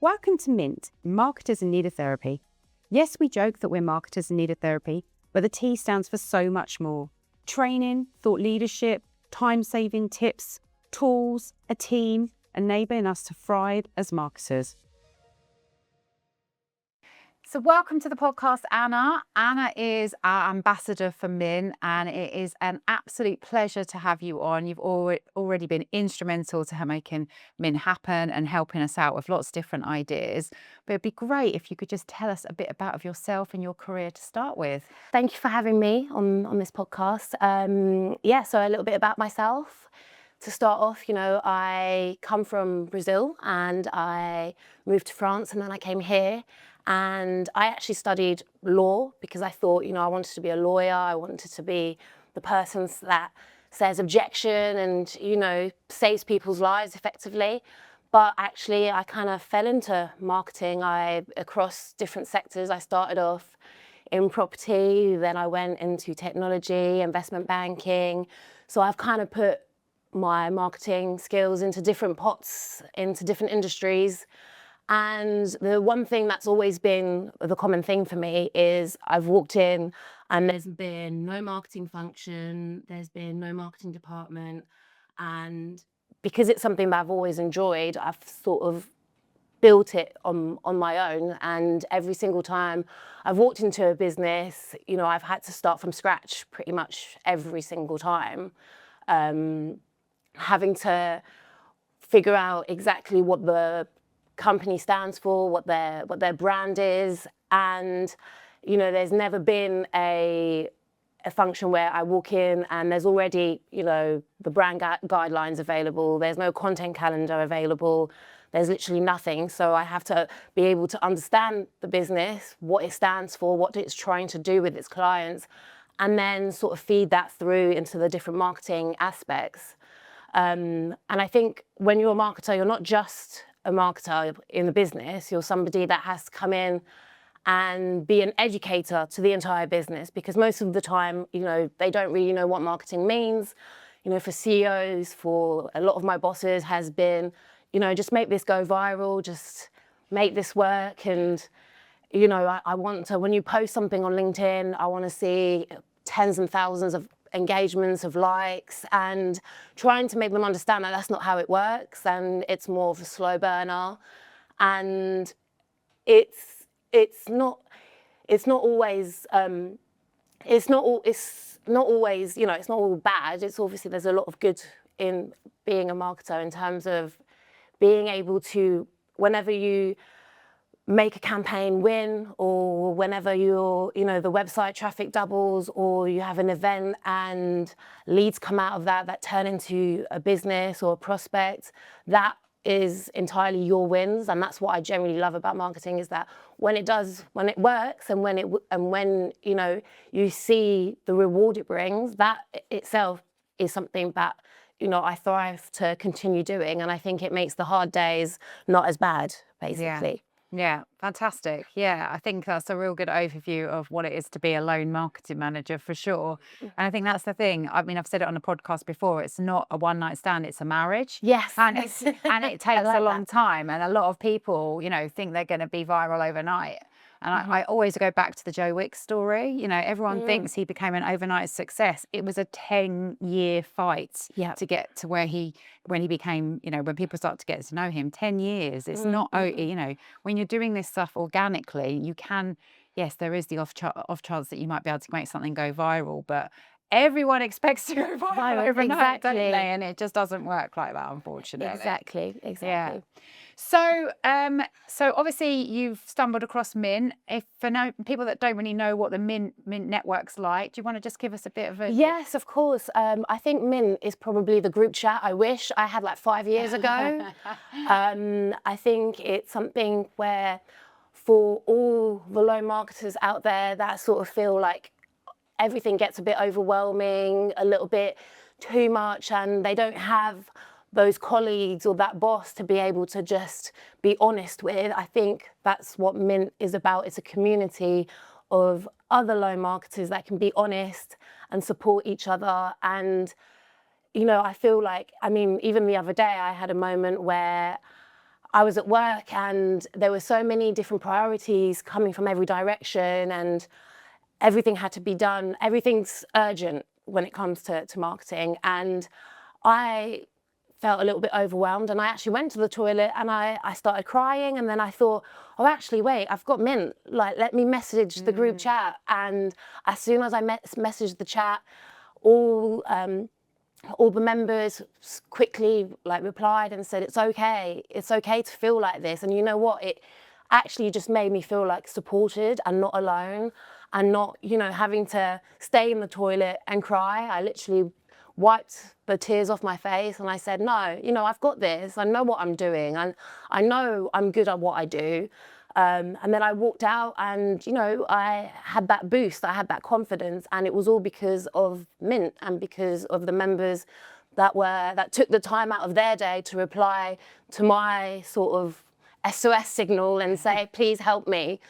Welcome to Mint, Marketers in Need of Therapy. Yes, we joke that we're marketers in need of therapy, but the T stands for so much more. Training, thought leadership, time-saving tips, tools, a team, enabling us to thrive as marketers. So welcome to the podcast, Anna. Anna is our ambassador for Mint, and it is an absolute pleasure to have you on. You've already been instrumental to making Mint happen and helping us out with lots of different ideas. But it'd be great if you could just tell us a bit about yourself and your career to start with. Thank you for having me on this podcast. So a little bit about myself. To start off, I come from Brazil and I moved to France and then I came here. And I actually studied law because I thought, I wanted to be a lawyer. I wanted to be the person that says objection and, saves people's lives effectively. But actually, I kind of fell into marketing. Across different sectors. I started off in property, then I went into technology, investment banking. So I've kind of put my marketing skills into different pots, into different industries. And the one thing that's always been the common thing for me is I've walked in and there's been no marketing function, there's been no marketing department. And because it's something that I've always enjoyed, I've sort of built it on my own. And every single time I've walked into a business, I've had to start from scratch pretty much every single time, having to figure out exactly what the company stands for, what their brand is, and there's never been a function where I walk in and there's already the brand guidelines available. There's no content calendar available. There's literally nothing. So I have to be able to understand the business, what it stands for, what it's trying to do with its clients, and then sort of feed that through into the different marketing aspects. And I think when you're a marketer, you're not just a marketer in the business, you're somebody that has to come in and be an educator to the entire business, because most of the time, they don't really know what marketing means. For CEOs, for a lot of my bosses has been, just make this go viral, just make this work. And, I want to, when you post something on LinkedIn, I want to see tens and thousands of engagements, of likes, and trying to make them understand that that's not how it works, and it's more of a slow burner. And it's not always it's not all bad. It's obviously there's a lot of good in being a marketer in terms of being able to, whenever you make a campaign win, or whenever the website traffic doubles, or you have an event and leads come out of that turn into a business or a prospect, that is entirely your wins. And that's what I generally love about marketing, is that when it works, and when you see the reward it brings, that itself is something that I thrive to continue doing. And I think it makes the hard days not as bad, basically. Yeah, fantastic. Yeah, I think that's a real good overview of what it is to be a lone marketing manager, for sure. And I think that's the thing. I mean, I've said it on the podcast before, it's not a one-night stand, it's a marriage. Yes. And it takes a long time. And a lot of people, think they're going to be viral overnight. And I always go back to the Joe Wicks story. Everyone thinks he became an overnight success. It was a 10-year fight to get to when he became, when people start to get to know him. 10 years. It's not, when you're doing this stuff organically, you can, yes, there is the off chance that you might be able to make something go viral, but everyone expects to go viral overnight, don't they? And it just doesn't work like that, unfortunately. Exactly. Yeah. So obviously you've stumbled across Mint. If for people that don't really know what the Mint network's like, do you want to just give us a bit of a... Yes, of course. I think Mint is probably the group chat I wish I had like 5 years ago. I think it's something where, for all the low marketers out there that sort of feel like everything gets a bit overwhelming, a little bit too much, and they don't have those colleagues or that boss to be able to just be honest with. I think that's what Mint is about. It's a community of other low marketers that can be honest and support each other. And, I feel like, even the other day I had a moment where I was at work and there were so many different priorities coming from every direction, and everything had to be done. Everything's urgent when it comes to marketing. And I felt a little bit overwhelmed, and I actually went to the toilet and I started crying, and then I thought, oh, actually, wait, I've got Mint, like, let me message the group chat. And as soon as I messaged the chat, all the members quickly like replied and said, it's okay to feel like this. And you know what, it actually just made me feel like supported and not alone, and not, you know, having to stay in the toilet and cry. I literally wiped the tears off my face and I said, no, you know, I've got this. I know what I'm doing, and I know I'm good at what I do. And then I walked out and, you know, I had that boost, I had that confidence, and it was all because of Mint and because of the members that took the time out of their day to reply to my sort of SOS signal and say, please help me.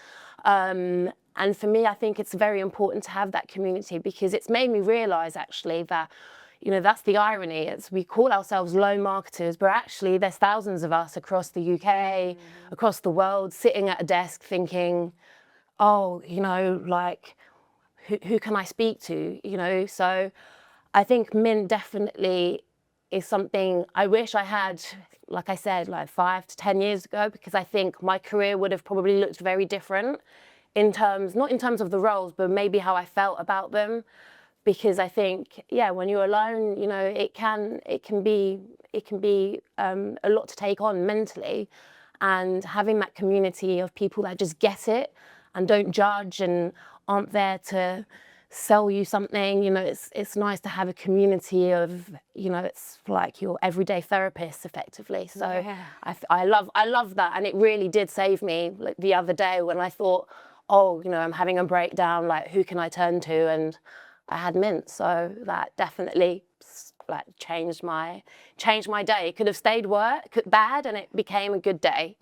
And for me, I think it's very important to have that community, because it's made me realize actually that, you know, that's the irony. It's, we call ourselves loan marketers, but actually there's thousands of us across the UK, across the world, sitting at a desk thinking, oh, you know, like, who can I speak to, you know? So I think Mint definitely is something I wish I had, like I said, like 5 to 10 years ago, because I think my career would have probably looked very different in terms, not in terms of the roles, but maybe how I felt about them. Because I think, yeah, when you're alone, you know, it can be a lot to take on mentally, and having that community of people that just get it and don't judge and aren't there to sell you something. You know, it's nice to have a community of, you know, it's like your everyday therapist effectively. So yeah. I love that, and it really did save me. Like the other day when I thought, oh, you know, I'm having a breakdown, like who can I turn to? And I had Mint, so that definitely like changed my day. It could have stayed bad, and it became a good day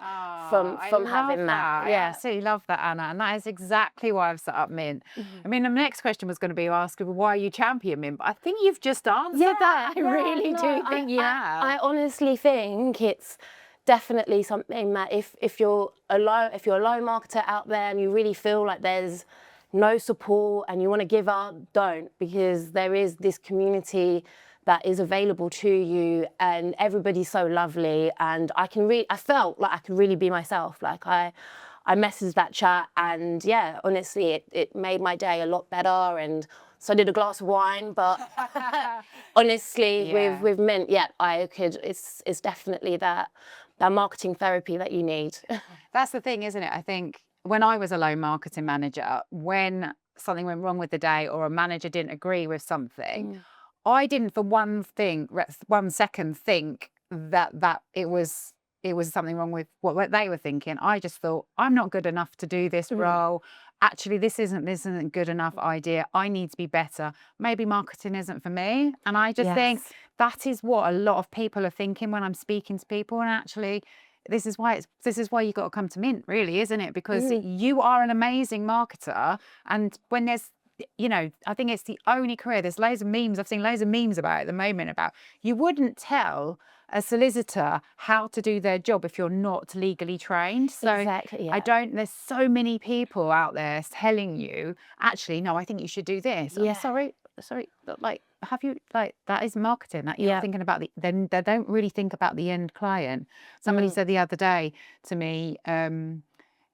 from having that. Yeah, so you love that, Anna, and that is exactly why I've set up Mint. I mean, the next question was going to be asked, why you champion Mint, but I think you've just answered that. I really do think you have. I honestly think it's definitely something that if you're a loan marketer out there and you really feel like there's no support and you want to give up, don't, because there is this community that is available to you, and everybody's so lovely. And I felt like I could really be myself. Like I messaged that chat, and yeah, honestly, it made my day a lot better. And so I did a glass of wine, but honestly, with Mint, yeah, it's definitely that marketing therapy that you need. That's the thing, isn't it? I think when I was a loan marketing manager, when something went wrong with the day or a manager didn't agree with something, I didn't for 1 second think that it was something wrong with what they were thinking. I just thought, I'm not good enough to do this role. Actually, this isn't a good enough idea. I need to be better. Maybe marketing isn't for me. And I just think that is what a lot of people are thinking when I'm speaking to people. And actually, this is why you got to come to Mint, really, isn't it? Because you are an amazing marketer, and when there's, you know, I think it's the only career. There's loads of memes. I've seen loads of memes about it at the moment about you wouldn't tell a solicitor how to do their job if you're not legally trained. So exactly, yeah. there's so many people out there telling you, actually, no, I think you should do this. Yeah. I'm sorry, but like, have you, like, that is marketing. That you're thinking about they don't really think about the end client. Somebody said the other day to me,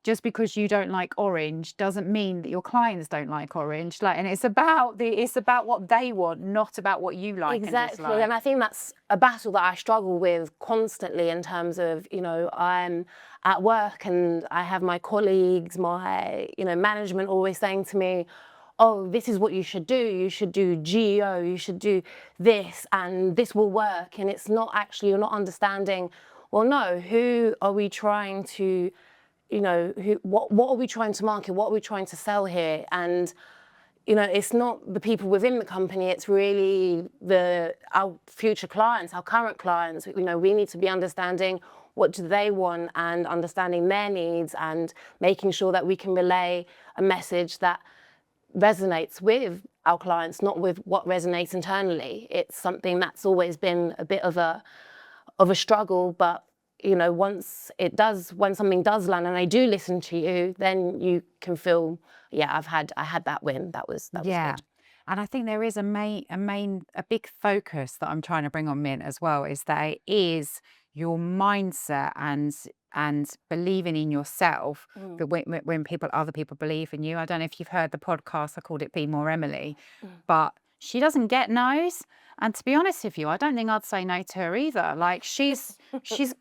just because you don't like orange doesn't mean that your clients don't like orange. Like, and it's about what they want, not about what you like. Exactly, and I think that's a battle that I struggle with constantly, in terms of, you know, I'm at work and I have my colleagues, my, you know, management always saying to me, oh, this is what you should do. You should do GEO, you should do this, and this will work. And it's not actually, you're not understanding, well, no, who are we trying to, you know, what are we trying to market? What are we trying to sell here? And, you know, it's not the people within the company, it's really our future clients, our current clients. You know, we need to be understanding what do they want and understanding their needs, and making sure that we can relay a message that resonates with our clients, not with what resonates internally. It's something that's always been a bit of a struggle, but you know, when something does land and they do listen to you, then you can feel, yeah, I had that win. That was good. And I think there is a big focus that I'm trying to bring on Mint as well, is that it is your mindset and believing in yourself, that when other people believe in you. I don't know if you've heard the podcast, I called it Be More Emily, but she doesn't get no's. And to be honest with you, I don't think I'd say no to her either. Like she's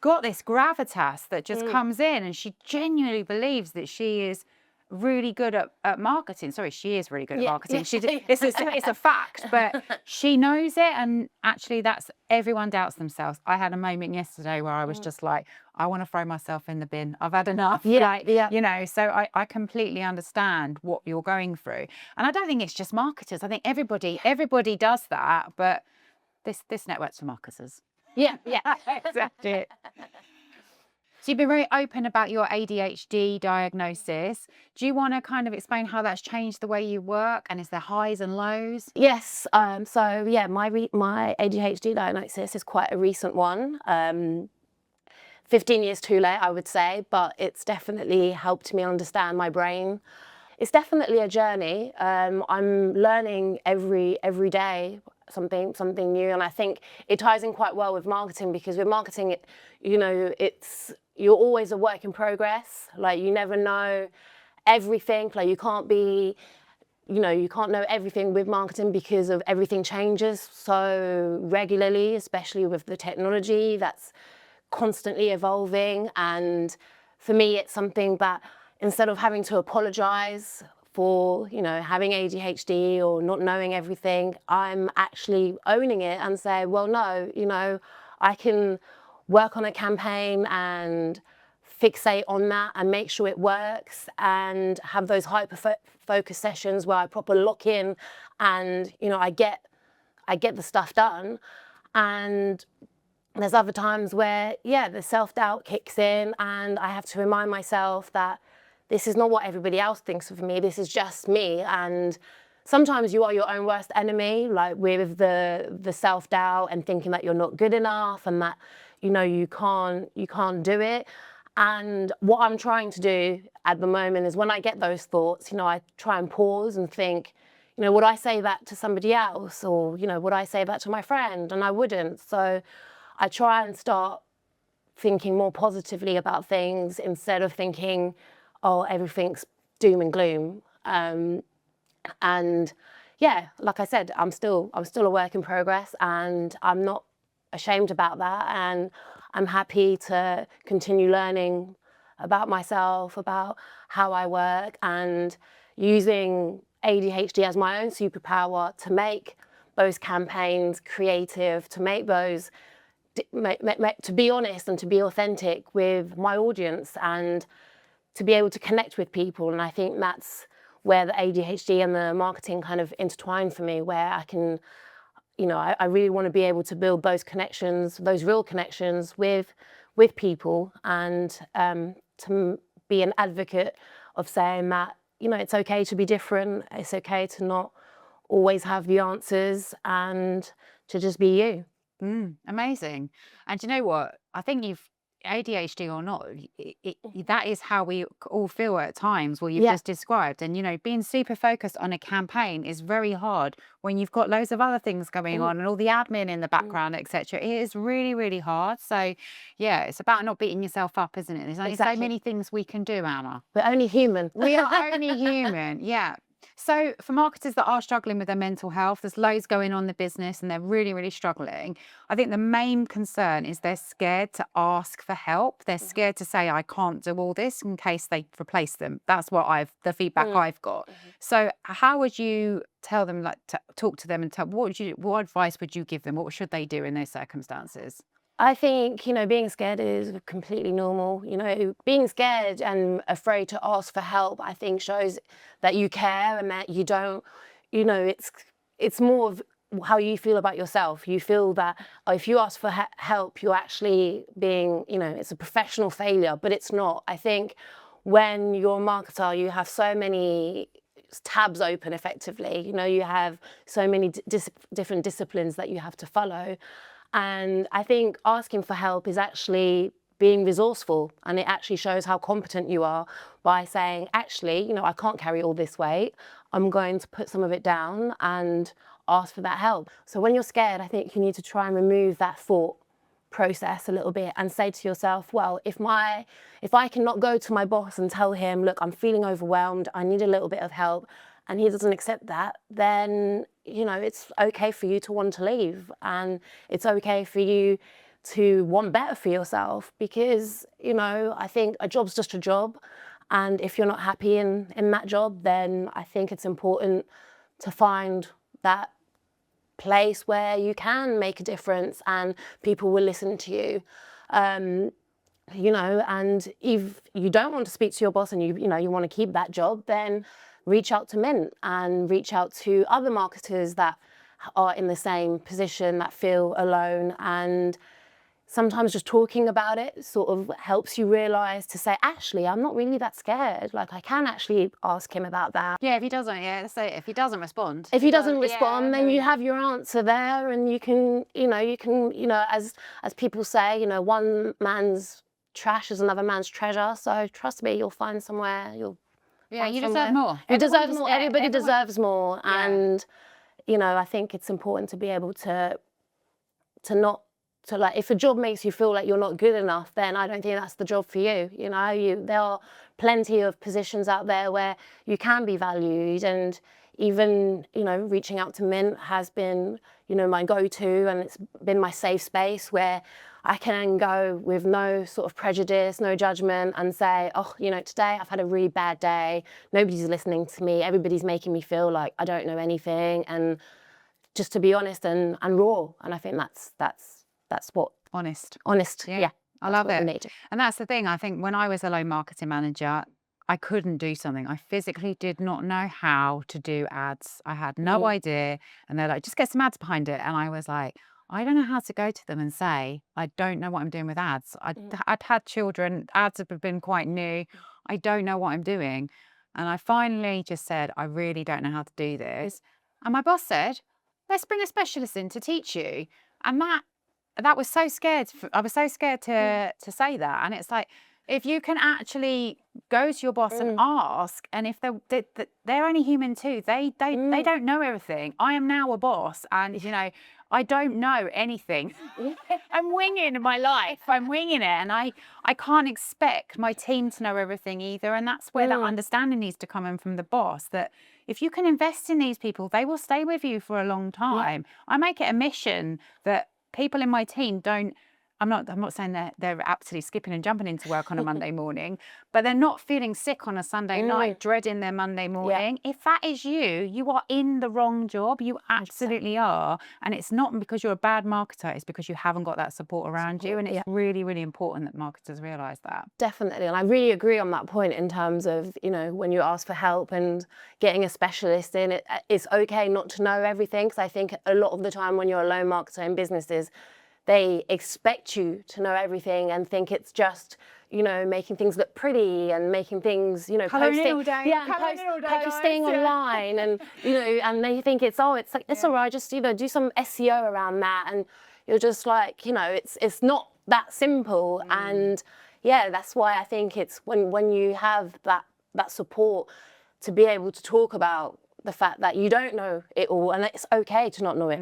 got this gravitas that just comes in, and she genuinely believes that she is really good at marketing. Sorry, she is really good at marketing. It's a fact, but she knows it. And actually, everyone doubts themselves. I had a moment yesterday where I was just like, I want to throw myself in the bin. I've had enough. You know, so I completely understand what you're going through. And I don't think it's just marketers. I think everybody does that, but this network's for marketers. Yeah, exactly. So you've been very open about your ADHD diagnosis. Do you want to kind of explain how that's changed the way you work, and is there highs and lows? Yes. So yeah, my ADHD diagnosis is quite a recent one. 15 years too late, I would say, but it's definitely helped me understand my brain. It's definitely a journey. I'm learning every day something new, and I think it ties in quite well with marketing, because with marketing, you know, you're always a work in progress. Like, you never know everything. Like, you can't know everything with marketing, because of everything changes so regularly, especially with the technology that's constantly evolving. And for me, it's something that, instead of having to apologize for, you know, having ADHD or not knowing everything, I'm actually owning it and say, well, no, you know, I can work on a campaign and fixate on that and make sure it works, and have those hyper focus sessions where I proper lock in and, you know, I get the stuff done. And there's other times where, yeah, the self-doubt kicks in, and I have to remind myself that this is not what everybody else thinks of me, this is just me. And sometimes you are your own worst enemy, like with the self-doubt and thinking that you're not good enough and that, you know, you can't do it. And what I'm trying to do at the moment is, when I get those thoughts, you know, I try and pause and think, you know, would I say that to somebody else? Or, you know, would I say that to my friend? And I wouldn't. So I try and start thinking more positively about things, instead of thinking, oh, everything's doom and gloom. And yeah, like I said, I'm still a work in progress, and I'm not ashamed about that. And I'm happy to continue learning about myself, about how I work, and using ADHD as my own superpower to make those campaigns creative, to make those, to be honest and to be authentic with my audience, and to be able to connect with people. And I think that's where the ADHD and the marketing kind of intertwine for me, where I can, you know, I really want to be able to build those connections, those real connections with people, and to be an advocate of saying that, you know, it's okay to be different, it's okay to not always have the answers, and to just be you. Amazing. And you know what? I think ADHD or not, that is how we all feel at times, what you've just described. And, you know, being super focused on a campaign is very hard when you've got loads of other things going on and all the admin in the background, etc. It is really, really hard. So, yeah, it's about not beating yourself up, isn't it? There's only so many things we can do, Anna. We're only human. We are only human, yeah. So for marketers that are struggling with their mental health, there's loads going on in the business and they're really, really struggling. I think the main concern is they're scared to ask for help. They're scared to say, I can't do all this, in case they replace them. That's what the feedback I've got. So how would you tell them, like, to talk to them and what advice would you give them? What should they do in those circumstances? I think, you know, being scared is completely normal. You know, being scared and afraid to ask for help, I think, shows that you care, and that you don't, you know, it's more of how you feel about yourself. You feel that if you ask for help, you're actually being, you know, it's a professional failure, but it's not. I think when you're a marketer, you have so many tabs open effectively. You know, you have so many different disciplines that you have to follow. And I think asking for help is actually being resourceful, and it actually shows how competent you are by saying, actually, you know, I can't carry all this weight. I'm going to put some of it down and ask for that help. So when you're scared, I think you need to try and remove that thought process a little bit and say to yourself, well, if I cannot go to my boss and tell him, look, I'm feeling overwhelmed, I need a little bit of help, and he doesn't accept that, then, you know, it's okay for you to want to leave, and it's okay for you to want better for yourself, because, you know, I think a job's just a job, and if you're not happy in that job, then I think it's important to find that place where you can make a difference and people will listen to you. You know, and if you don't want to speak to your boss and you know you want to keep that job, then reach out to Mint and reach out to other marketers that are in the same position, that feel alone. And sometimes just talking about it sort of helps you realize to say, actually, I'm not really that scared. Like, I can actually ask him about that. Yeah, if he doesn't, let's say if he doesn't respond. If he doesn't respond, then you have your answer there, and you can, as people say, you know, one man's trash is another man's treasure. So trust me, you'll find somewhere. You deserve more. You deserve more. Everybody deserves more, and you know, I think it's important to be able to like, if a job makes you feel like you're not good enough, then I don't think that's the job for you. You know, there are plenty of positions out there where you can be valued, and even, you know, reaching out to Mint has been, you know, my go-to, and it's been my safe space where I can go with no sort of prejudice, no judgment, and say, oh, you know, today I've had a really bad day. Nobody's listening to me. Everybody's making me feel like I don't know anything, and just to be honest and raw. And I think that's what honest. Yeah, I love it. And that's the thing. I think when I was a low marketing manager, I couldn't do something. I physically did not know how to do ads. I had no idea. And they're like, just get some ads behind it. And I was like, I don't know how to go to them and say, I don't know what I'm doing with ads. I'd had children, ads have been quite new. I don't know what I'm doing. And I finally just said, I really don't know how to do this. And my boss said, let's bring a specialist in to teach you. And that was so scared. I was so scared to say that. And it's like, if you can actually go to your boss and ask, and if they're only human too, they don't know everything. I am now a boss, and you know, I don't know anything. I'm winging my life. I'm winging it, and I can't expect my team to know everything either. And that's where that understanding needs to come in from the boss, that if you can invest in these people, they will stay with you for a long time. I make it a mission that people in my team don't. I'm not saying that they're absolutely skipping and jumping into work on a Monday morning, but they're not feeling sick on a Sunday night, dreading their Monday morning. If that is you, you are in the wrong job. You absolutely are. And it's not because you're a bad marketer, it's because you haven't got that support around you. And it's really, really important that marketers realise that. Definitely. And I really agree on that point in terms of, you know, when you ask for help and getting a specialist in, it's okay not to know everything. Because I think a lot of the time when you're a low marketer in businesses, they expect you to know everything and think it's just, you know, making things look pretty and making things, you know, posting online, and you know, and they think it's like it's all right, just, you know, do some SEO around that, and you're just like, you know, it's not that simple. And yeah, that's why I think it's when you have that support to be able to talk about the fact that you don't know it all, and it's okay to not know it,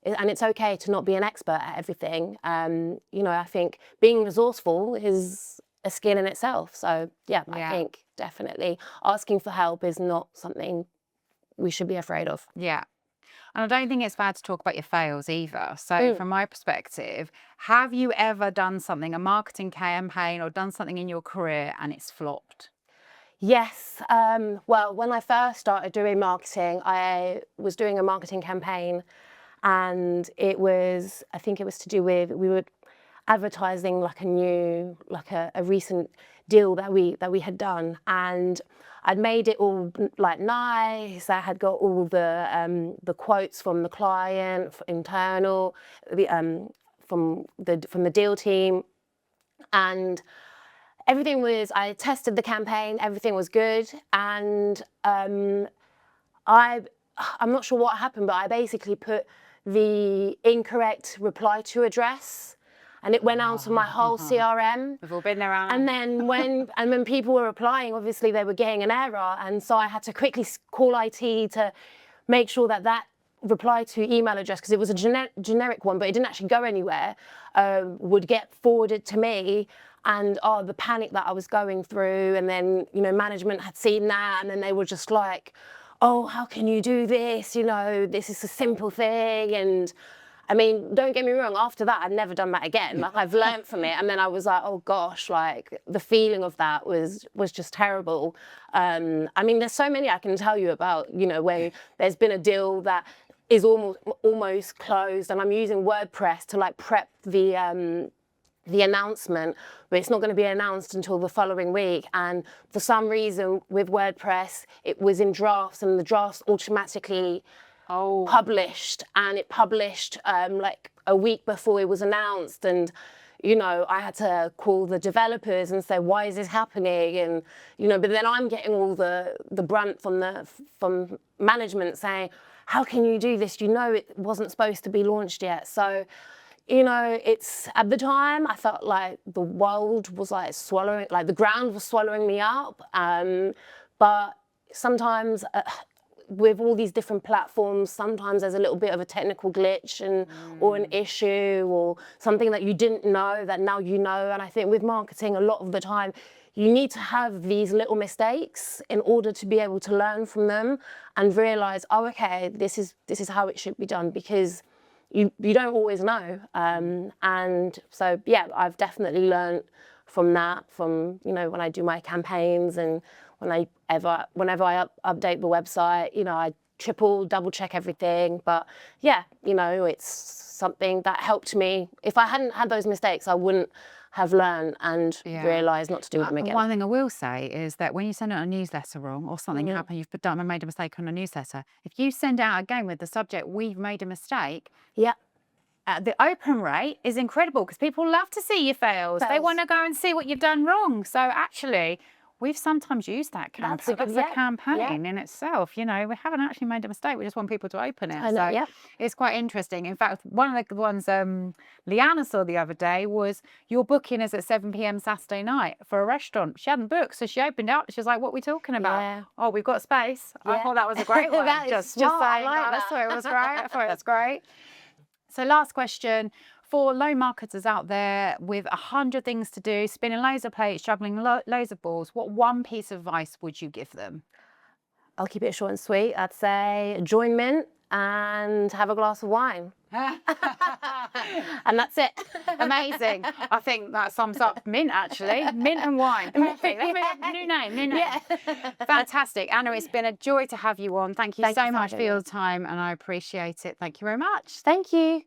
and it's okay to not be an expert at everything. You know, I think being resourceful is a skill in itself. So yeah, I think definitely asking for help is not something we should be afraid of. Yeah. And I don't think it's bad to talk about your fails either. So from my perspective, have you ever done something, a marketing campaign, or done something in your career and it's flopped? Yes. Well, when I first started doing marketing, I was doing a marketing campaign, and it was, I think it was to do with, we were advertising like a recent deal that we had done, and I'd made it all like nice. I had got all the quotes from the client, internal, from the deal team, and everything was, I tested the campaign, everything was good, and I'm not sure what happened, but I basically put the incorrect reply to address. and it went out to my whole CRM. We've all been there, Anna. And then when people were replying, obviously they were getting an error, and so I had to quickly call IT to make sure that reply to email address, because it was a generic one, but it didn't actually go anywhere, would get forwarded to me. And the panic that I was going through, and then, you know, management had seen that, and then they were just like, oh, how can you do this? You know, this is a simple thing. And I mean, don't get me wrong, after that, I'd never done that again. Like, I've learned from it. And then I was like, oh gosh, like the feeling of that was just terrible. I mean, there's so many I can tell you about, you know, when there's been a deal that is almost closed, and I'm using WordPress to like prep the announcement, but it's not going to be announced until the following week. And for some reason with WordPress, it was in drafts, and the drafts automatically published, and it published like a week before it was announced. And, you know, I had to call the developers and say, why is this happening? And, you know, but then I'm getting all the brunt from management saying, how can you do this? You know, it wasn't supposed to be launched yet. So, you know, it's, at the time, I felt like the world was like swallowing, like the ground was swallowing me up. But sometimes with all these different platforms, sometimes there's a little bit of a technical glitch or an issue or something that you didn't know that now you know. And I think with marketing, a lot of the time, you need to have these little mistakes in order to be able to learn from them and realize, oh, okay, this is how it should be done, because you don't always know. And so, yeah, I've definitely learned from that, from, you know, when I do my campaigns and whenever I update the website, you know, I double check everything. But yeah, you know, it's something that helped me. If I hadn't had those mistakes, I wouldn't have learned and realised not to do them again. One thing I will say is that when you send out a newsletter wrong, or something happened, you've done and made a mistake on a newsletter, if you send out again with the subject, we've made a mistake, the open rate is incredible, because people love to see your fails. They want to go and see what you've done wrong. So actually, we've sometimes used that campaign. That's a campaign in itself. You know, we haven't actually made a mistake. We just want people to open it. So it's quite interesting. In fact, one of the ones Leanna saw the other day was, your booking is at 7 p.m. Saturday night for a restaurant. She hadn't booked, so she opened up. She was like, what are we talking about? Oh, we've got space. I thought that was a great one. just saying that. I thought it was great. I thought it was great. So last question. For loan marketers out there with 100 things to do, spinning loads of plates, juggling loads of balls, what one piece of advice would you give them? I'll keep it short and sweet. I'd say join Mint and have a glass of wine. And that's it. Amazing. I think that sums up Mint, actually. Mint and wine. Perfect. New name. Yeah. Fantastic. Anna, it's been a joy to have you on. Thank you so much for your time, and I appreciate it. Thank you very much. Thank you.